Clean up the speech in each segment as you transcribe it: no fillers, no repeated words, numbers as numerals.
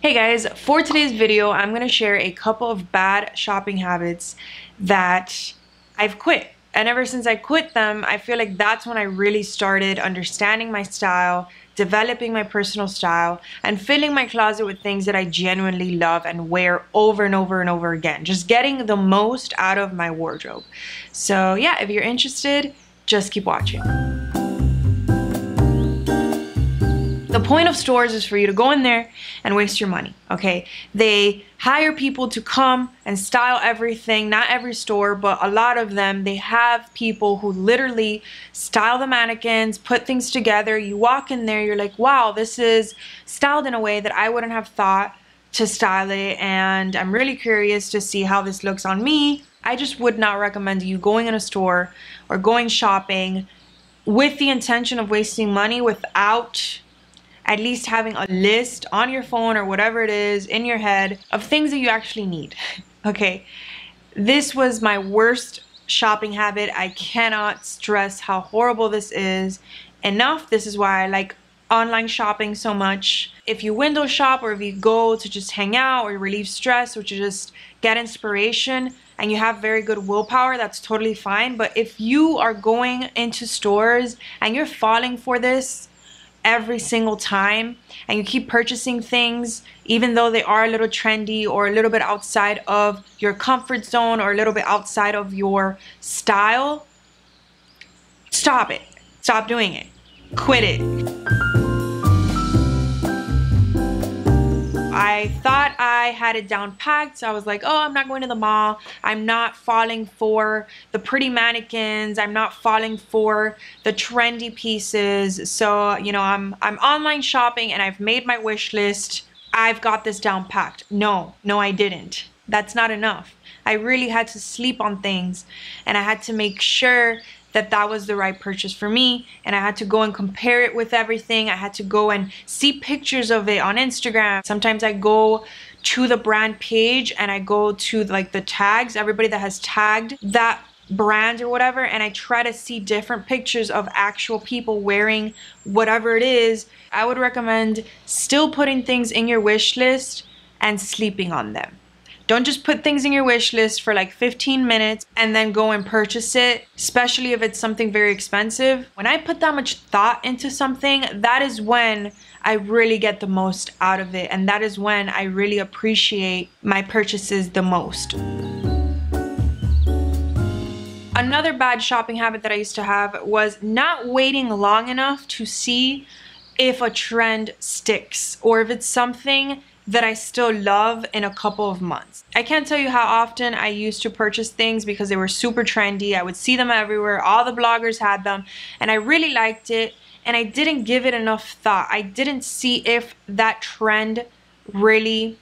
Hey guys, for today's video, I'm going to share a couple of bad shopping habits that I've quit. And ever since I quit them, I feel like that's when I really started understanding my style, developing my personal style, and filling my closet with things that I genuinely love and wear over and over and over again. Just getting the most out of my wardrobe. So yeah, if you're interested, just keep watching. The point of stores is for you to go in there and waste your money, okay? They hire people to come and style everything. Not every store, but a lot of them, they have people who literally style the mannequins, put things together. You walk in there, you're like, wow, this is styled in a way that I wouldn't have thought to style it, and I'm really curious to see how this looks on me. I just would not recommend you going in a store or going shopping with the intention of wasting money without at least having a list on your phone or whatever it is in your head of things that you actually need. Okay, this was my worst shopping habit. I cannot stress how horrible this is enough. This is why I like online shopping so much. If you window shop or if you go to just hang out or relieve stress or to just get inspiration and you have very good willpower, that's totally fine. But if you are going into stores and you're falling for this every single time and you keep purchasing things even though they are a little trendy or a little bit outside of your comfort zone or a little bit outside of your style, stop it. Stop doing it. Quit it. I thought I had it down packed, so I was like, oh, I'm not going to the mall. I'm not falling for the pretty mannequins. I'm not falling for the trendy pieces. So, you know, I'm online shopping and I've made my wish list. I've got this down packed. No, I didn't. That's not enough. I really had to sleep on things and I had to make sure that that was the right purchase for me, and I had to go and compare it with everything. I had to go and see pictures of it on Instagram. Sometimes I go to the brand page and I go to like the tags, everybody that has tagged that brand or whatever, and I try to see different pictures of actual people wearing whatever it is. I would recommend still putting things in your wish list and sleeping on them. Don't just put things in your wish list for like 15 minutes and then go and purchase it, especially if it's something very expensive. When I put that much thought into something, that is when I really get the most out of it, and that is when I really appreciate my purchases the most. Another bad shopping habit that I used to have was not waiting long enough to see if a trend sticks or if it's something that I still love in a couple of months. I can't tell you how often I used to purchase things because they were super trendy. I would see them everywhere. All the bloggers had them and I really liked it, and I didn't give it enough thought. I didn't see if that trend really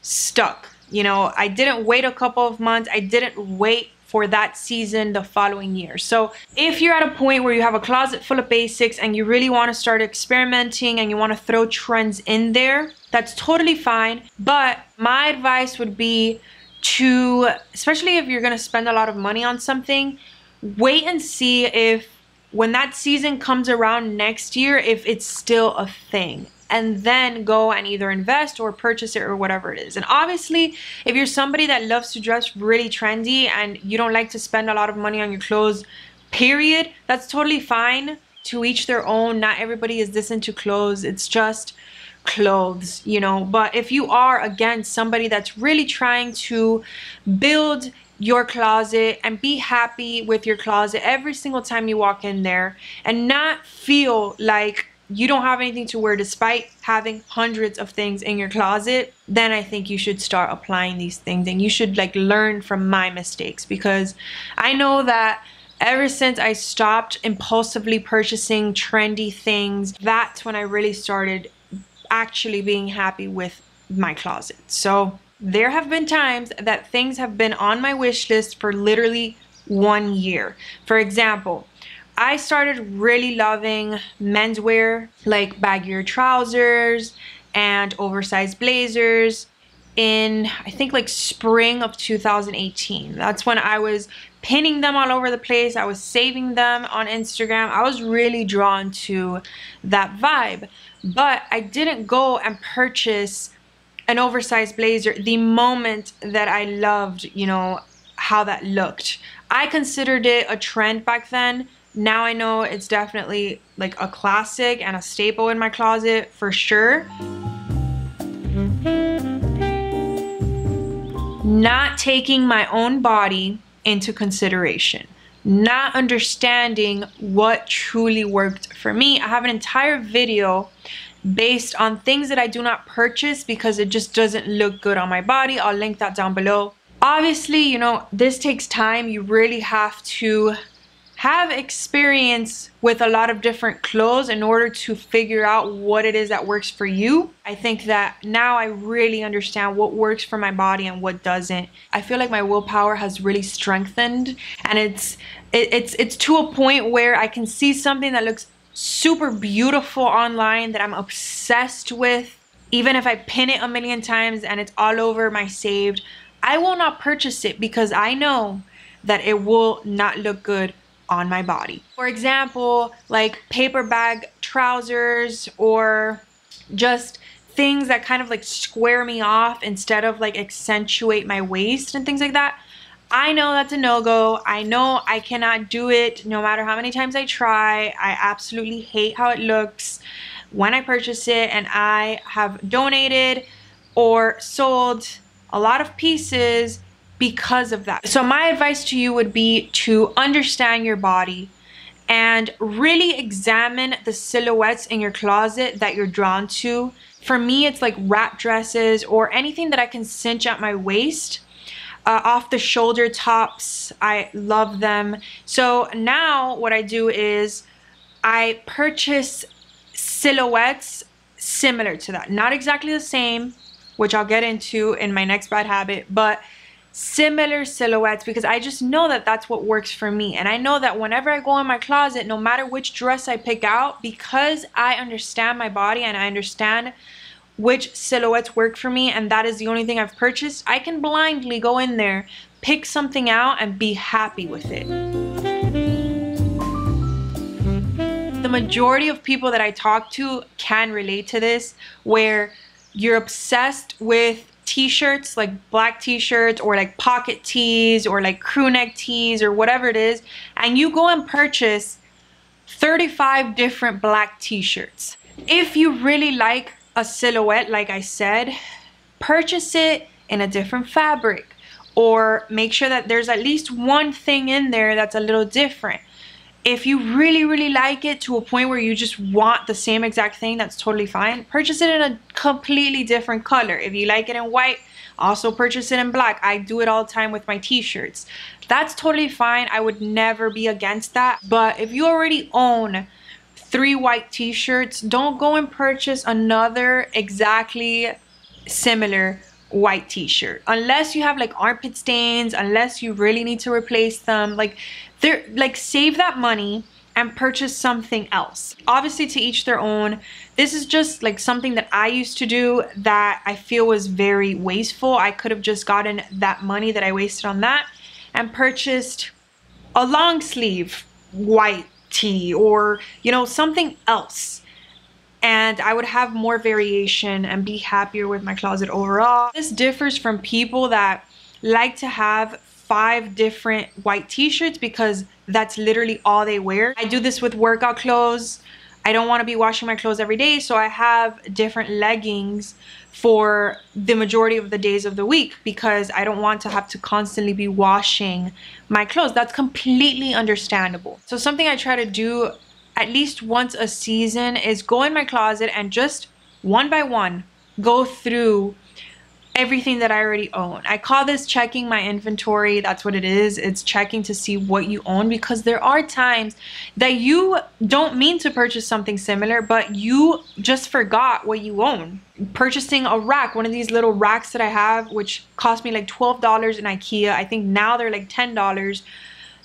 stuck. You know, I didn't wait a couple of months. I didn't wait for that season the following year. So if you're at a point where you have a closet full of basics and you really want to start experimenting and you want to throw trends in there, that's totally fine. But my advice would be to, especially if you're going to spend a lot of money on something, wait and see if when that season comes around next year, if it's still a thing, and then go and either invest or purchase it or whatever it is. And obviously, if you're somebody that loves to dress really trendy and you don't like to spend a lot of money on your clothes, period, that's totally fine. To each their own. Not everybody is this into clothes. It's just clothes, you know. But if you are, again, somebody that's really trying to build your closet and be happy with your closet every single time you walk in there and not feel like you don't have anything to wear despite having hundreds of things in your closet, then I think you should start applying these things and you should like learn from my mistakes, because I know that ever since I stopped impulsively purchasing trendy things, that's when I really started actually being happy with my closet. So there have been times that things have been on my wish list for literally 1 year. For example, I started really loving menswear, like baggier trousers and oversized blazers in, I think, like spring of 2018. That's when I was pinning them all over the place. I was saving them on Instagram. I was really drawn to that vibe, but I didn't go and purchase an oversized blazer the moment that I loved, you know, how that looked. I considered it a trend back then. Now I know it's definitely like a classic and a staple in my closet for sure. Not taking my own body into consideration. Not understanding what truly worked for me. I have an entire video based on things that I do not purchase because it just doesn't look good on my body. I'll link that down below. Obviously, you know, this takes time. You really have to have experience with a lot of different clothes in order to figure out what it is that works for you. I think that now I really understand what works for my body and what doesn't. I feel like my willpower has really strengthened, and it's to a point where I can see something that looks super beautiful online that I'm obsessed with. Even if I pin it a million times and it's all over my saved, I will not purchase it because I know that it will not look good on my body. For example, like paper bag trousers, or just things that kind of like square me off instead of like accentuate my waist and things like that. I know that's a no-go. I know I cannot do it no matter how many times I try. I absolutely hate how it looks when I purchase it, and I have donated or sold a lot of pieces because of that. So my advice to you would be to understand your body and really examine the silhouettes in your closet that you're drawn to. For me, it's like wrap dresses or anything that I can cinch at my waist. Off the shoulder tops, I love them. So now what I do is I purchase silhouettes similar to that. Not exactly the same, which I'll get into in my next bad habit, but similar silhouettes, because I just know that that's what works for me. And I know that whenever I go in my closet, no matter which dress I pick out, because I understand my body and I understand which silhouettes work for me, and that is the only thing I've purchased, I can blindly go in there, pick something out, and be happy with it. The majority of people that I talk to can relate to this, where you're obsessed with t-shirts, like black t-shirts or like pocket tees or like crew neck tees or whatever it is, and you go and purchase 35 different black t-shirts. If you really like a silhouette, like I said, purchase it in a different fabric, or make sure that there's at least one thing in there that's a little different. If you really like it to a point where you just want the same exact thing, that's totally fine. Purchase it in a completely different color. If you like it in white, also purchase it in black. I do it all the time with my t-shirts. That's totally fine. I would never be against that. But if you already own 3 white t-shirts, don't go and purchase another exactly similar white t-shirt unless you have like armpit stains, unless you really need to replace them. Like save that money and purchase something else. Obviously, to each their own. This is just like something that I used to do that I feel was very wasteful. I could have just gotten that money that I wasted on that and purchased a long sleeve white tee, or you know, something else, and I would have more variation and be happier with my closet overall. This differs from people that like to have 5 different white t-shirts because that's literally all they wear. I do this with workout clothes. I don't want to be washing my clothes every day, so I have different leggings for the majority of the days of the week because I don't want to have to constantly be washing my clothes. That's completely understandable. So something I try to do at least once a season is go in my closet and just one by one go through everything that I already own. I call this checking my inventory. That's what it is. It's checking to see what you own, because there are times that you don't mean to purchase something similar, but you just forgot what you own. Purchasing a rack, one of these little racks that I have, which cost me like $12 in IKEA. I think now they're like $10.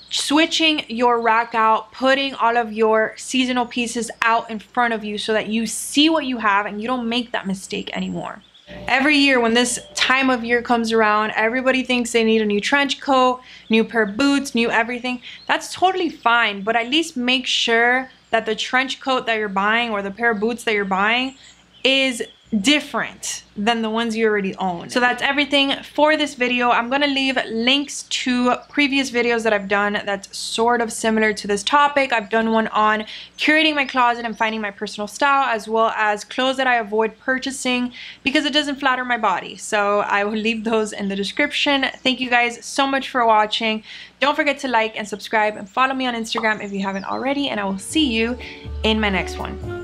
Switching your rack out, putting all of your seasonal pieces out in front of you so that you see what you have and you don't make that mistake anymore. Every year when this time of year comes around, everybody thinks they need a new trench coat, new pair of boots, new everything. That's totally fine, but at least make sure that the trench coat that you're buying or the pair of boots that you're buying is different than the ones you already own. So that's everything for this video. I'm gonna leave links to previous videos that I've done that's sort of similar to this topic. I've done one on curating my closet and finding my personal style, as well as clothes that I avoid purchasing because it doesn't flatter my body. So I will leave those in the description. Thank you guys so much for watching. Don't forget to like and subscribe and follow me on Instagram if you haven't already, and I will see you in my next one.